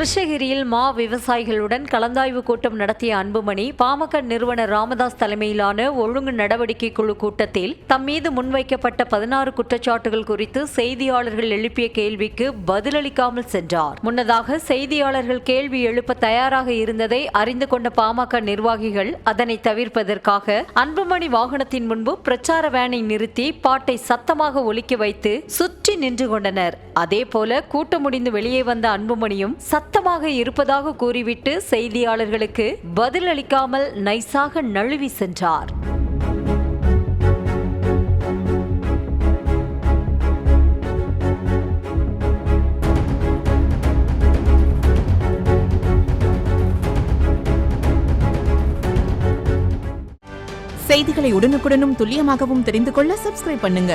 கிருஷ்ணகிரியில் மா விவசாயிகளுடன் கலந்தாய்வு கூட்டம் நடத்திய அன்புமணி, பாமக நிறுவனர் ராமதாஸ் தலைமையிலான ஒழுங்கு நடவடிக்கை குழு கூட்டத்தில் தம் மீது முன்வைக்கப்பட்ட 16 குற்றச்சாட்டுகள் குறித்து செய்தியாளர்கள் எழுப்பிய கேள்விக்கு பதிலளிக்காமல் சென்றார். முன்னதாக செய்தியாளர்கள் கேள்வி எழுப்ப தயாராக இருந்ததை அறிந்து கொண்ட பாமக நிர்வாகிகள் அதனை தவிர்ப்பதற்காக அன்புமணி வாகனத்தின் முன்பு பிரச்சார வேனை நிறுத்தி பாட்டை சத்தமாக ஒலிக்க வைத்து சுற்றி நின்று கொண்டனர். அதேபோல கூட்டம் முடிந்து வெளியே வந்த அன்புமணியும் சத்தமாக இருப்பதாக கூறிவிட்டு செய்தியாளர்களுக்கு பதிலளிக்காமல் நைசாக நழுவி சென்றார். செய்திகளை உடனுக்குடனும் துல்லியமாகவும் தெரிந்து கொள்ள சப்ஸ்கிரைப் பண்ணுங்க.